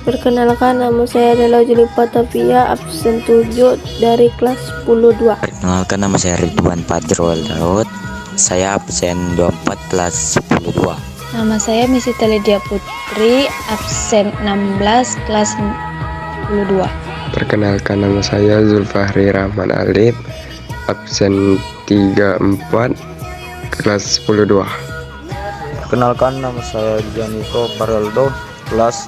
Perkenalkan, nama saya adalah Julipa Tafia, absen 7 dari kelas 10-2. Perkenalkan, nama saya Ridwan Fajrul Daud. Saya absen 24 kelas 10-2. Nama saya Misi Teledia Putri, absen 16 kelas 10-2. Perkenalkan, nama saya Zulfahri Rahman Alif, absen 34 kelas 10-2. Perkenalkan, nama saya Janiko Pareldo, kelas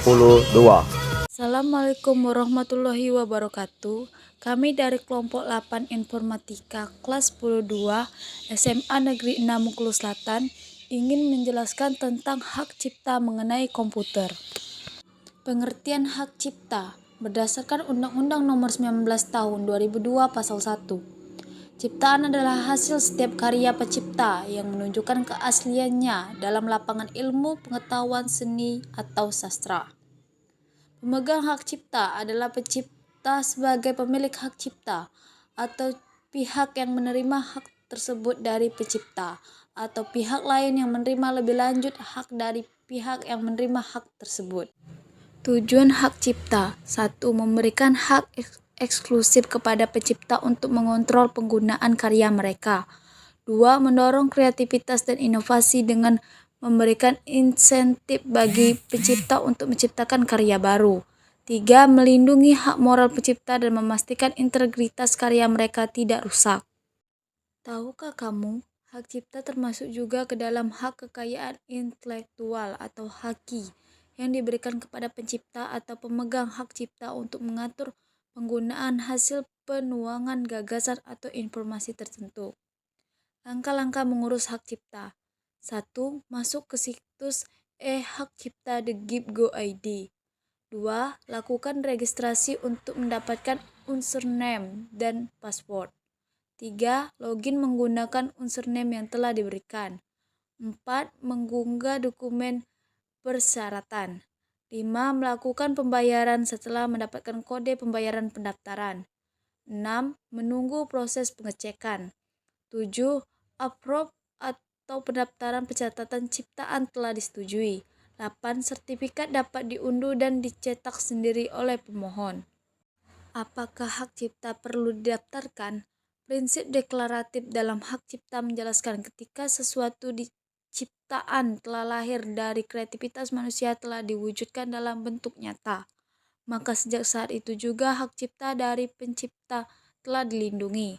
10-2. Assalamualaikum warahmatullahi wabarakatuh. Kami dari kelompok 8 Informatika kelas 10-2 SMA Negeri 6 Bengkulu Selatan ingin menjelaskan tentang hak cipta mengenai komputer. Pengertian hak cipta berdasarkan Undang-Undang Nomor 19 Tahun 2002 Pasal 1. Ciptaan adalah hasil setiap karya pencipta yang menunjukkan keasliannya dalam lapangan ilmu, pengetahuan, seni, atau sastra. Pemegang hak cipta adalah pencipta sebagai pemilik hak cipta atau pihak yang menerima hak tersebut dari pencipta atau pihak lain yang menerima lebih lanjut hak dari pihak yang menerima hak tersebut. Tujuan hak cipta: 1. Memberikan hak eksklusif kepada pencipta untuk mengontrol penggunaan karya mereka. 2. Mendorong kreativitas dan inovasi dengan memberikan insentif bagi pencipta untuk menciptakan karya baru. 3. Melindungi hak moral pencipta dan memastikan integritas karya mereka tidak rusak. Tahukah kamu, hak cipta termasuk juga ke dalam hak kekayaan intelektual atau haki yang diberikan kepada pencipta atau pemegang hak cipta untuk mengatur penggunaan hasil penuangan gagasan atau informasi tertentu. Langkah-langkah mengurus hak cipta. 1. Masuk ke situs e-hak cipta The Give Go ID. 2. Lakukan registrasi untuk mendapatkan username dan password. 3. Login menggunakan username yang telah diberikan. 4. Mengunggah dokumen persyaratan. 5. Melakukan pembayaran setelah mendapatkan kode pembayaran pendaftaran. 6. Menunggu proses pengecekan. 7. Approve atau pendaftaran pencatatan ciptaan telah disetujui. 8. Sertifikat dapat diunduh dan dicetak sendiri oleh pemohon. Apakah hak cipta perlu didaftarkan? Prinsip deklaratif dalam hak cipta menjelaskan ketika sesuatu ciptaan telah lahir dari kreativitas manusia telah diwujudkan dalam bentuk nyata, maka sejak saat itu juga hak cipta dari pencipta telah dilindungi.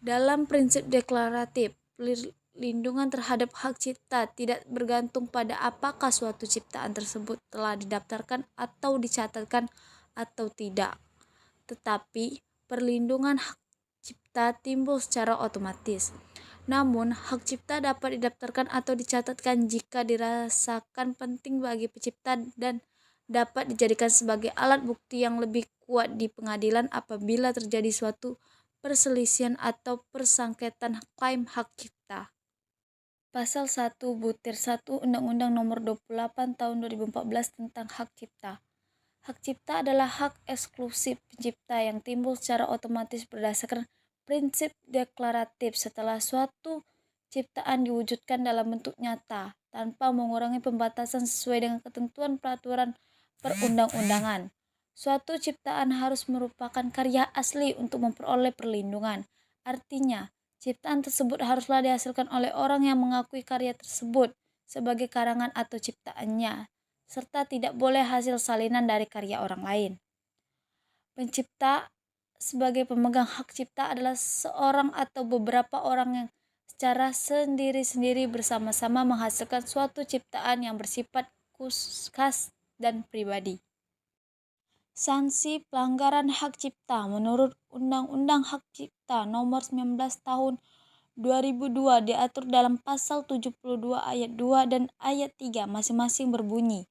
Dalam prinsip deklaratif, perlindungan terhadap hak cipta tidak bergantung pada apakah suatu ciptaan tersebut telah didaftarkan atau dicatatkan atau tidak, tetapi perlindungan hak cipta timbul secara otomatis. Namun, hak cipta dapat didaftarkan atau dicatatkan jika dirasakan penting bagi pencipta dan dapat dijadikan sebagai alat bukti yang lebih kuat di pengadilan apabila terjadi suatu perselisihan atau persengketaan klaim hak cipta. Pasal 1 Butir 1 Undang-Undang Nomor 28 Tahun 2014 tentang hak cipta. Hak cipta adalah hak eksklusif pencipta yang timbul secara otomatis berdasarkan prinsip deklaratif setelah suatu ciptaan diwujudkan dalam bentuk nyata tanpa mengurangi pembatasan sesuai dengan ketentuan peraturan perundang-undangan. Suatu ciptaan harus merupakan karya asli untuk memperoleh perlindungan. Artinya, ciptaan tersebut haruslah dihasilkan oleh orang yang mengakui karya tersebut sebagai karangan atau ciptaannya, serta tidak boleh hasil salinan dari karya orang lain. Pencipta sebagai pemegang hak cipta adalah seorang atau beberapa orang yang secara sendiri-sendiri bersama-sama menghasilkan suatu ciptaan yang bersifat khas dan pribadi. Sanksi pelanggaran hak cipta menurut Undang-Undang Hak Cipta Nomor 19 Tahun 2002 diatur dalam Pasal 72 Ayat 2 dan Ayat 3 masing-masing berbunyi,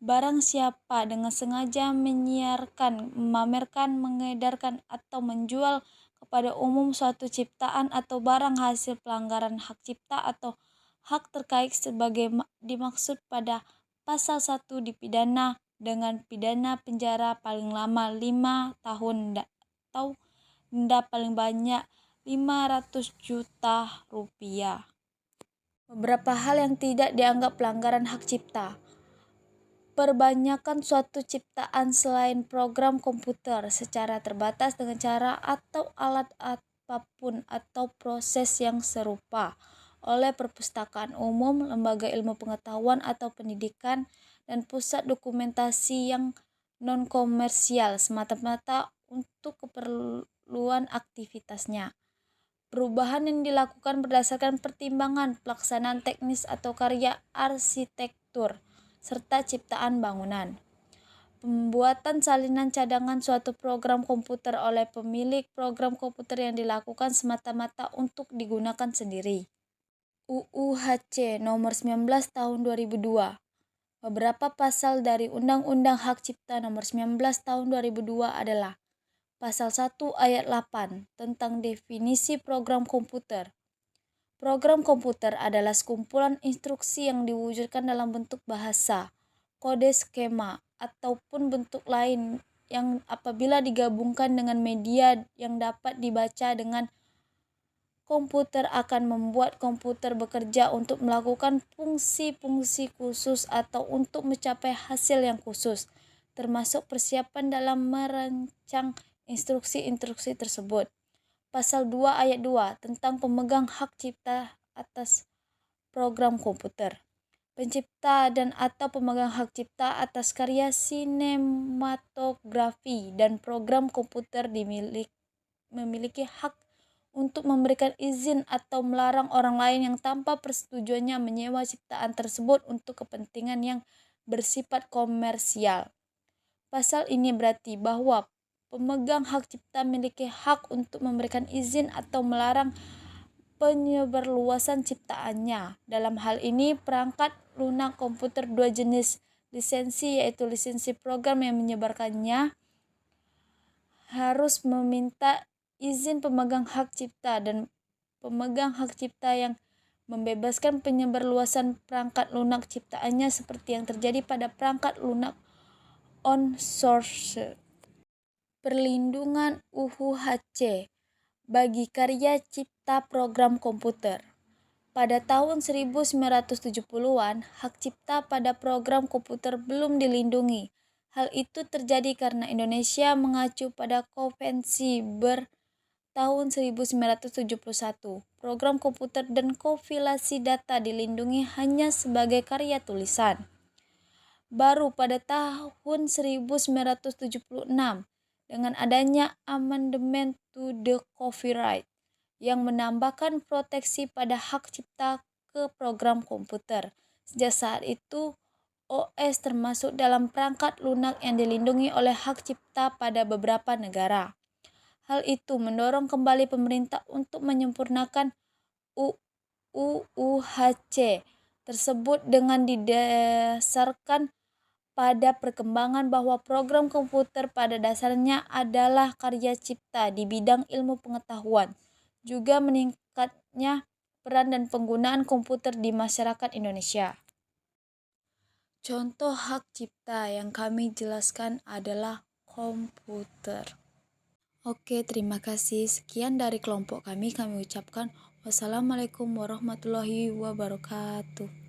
barang siapa dengan sengaja menyiarkan, memamerkan, mengedarkan, atau menjual kepada umum suatu ciptaan atau barang hasil pelanggaran hak cipta atau hak terkait sebagai dimaksud pada Pasal 1 dipidana dengan pidana penjara paling lama 5 tahun atau denda paling banyak 500 juta rupiah. Beberapa hal yang tidak dianggap pelanggaran hak cipta. Perbanyakan suatu ciptaan selain program komputer secara terbatas dengan cara atau alat apapun atau proses yang serupa oleh perpustakaan umum, lembaga ilmu pengetahuan atau pendidikan, dan pusat dokumentasi yang non-komersial semata-mata untuk keperluan aktivitasnya. Perubahan yang dilakukan berdasarkan pertimbangan pelaksanaan teknis atau karya arsitektur serta ciptaan bangunan. Pembuatan salinan cadangan suatu program komputer oleh pemilik program komputer yang dilakukan semata-mata untuk digunakan sendiri. UU HC nomor 19 tahun 2002. Beberapa pasal dari Undang-Undang Hak Cipta nomor 19 tahun 2002 adalah Pasal 1 ayat 8 tentang definisi program komputer. Program komputer adalah sekumpulan instruksi yang diwujudkan dalam bentuk bahasa, kode skema, ataupun bentuk lain yang apabila digabungkan dengan media yang dapat dibaca dengan komputer akan membuat komputer bekerja untuk melakukan fungsi-fungsi khusus atau untuk mencapai hasil yang khusus, termasuk persiapan dalam merancang instruksi-instruksi tersebut. Pasal 2 ayat 2 tentang pemegang hak cipta atas program komputer. Pencipta dan atau pemegang hak cipta atas karya sinematografi dan program komputer memiliki hak untuk memberikan izin atau melarang orang lain yang tanpa persetujuannya menyewa ciptaan tersebut untuk kepentingan yang bersifat komersial. Pasal ini berarti bahwa pemegang hak cipta memiliki hak untuk memberikan izin atau melarang penyebarluasan ciptaannya. Dalam hal ini, perangkat lunak komputer dua jenis lisensi, yaitu lisensi program yang menyebarkannya harus meminta izin pemegang hak cipta, dan pemegang hak cipta yang membebaskan penyebarluasan perangkat lunak ciptaannya seperti yang terjadi pada perangkat lunak on source. Perlindungan UU-HC bagi karya cipta program komputer. Pada tahun 1970-an, hak cipta pada program komputer belum dilindungi. Hal itu terjadi karena Indonesia mengacu pada Konvensi tahun 1971. Program komputer dan kompilasi data dilindungi hanya sebagai karya tulisan. Baru pada tahun 1976, dengan adanya Amendment to the Copyright yang menambahkan proteksi pada hak cipta ke program komputer. Sejak saat itu, OS termasuk dalam perangkat lunak yang dilindungi oleh hak cipta pada beberapa negara. Hal itu mendorong kembali pemerintah untuk menyempurnakan UU-HC tersebut dengan didasarkan pada perkembangan bahwa program komputer pada dasarnya adalah karya cipta di bidang ilmu pengetahuan, juga meningkatnya peran dan penggunaan komputer di masyarakat Indonesia. Contoh hak cipta yang kami jelaskan adalah komputer. Oke, terima kasih. Sekian dari kelompok kami ucapkan wassalamualaikum warahmatullahi wabarakatuh.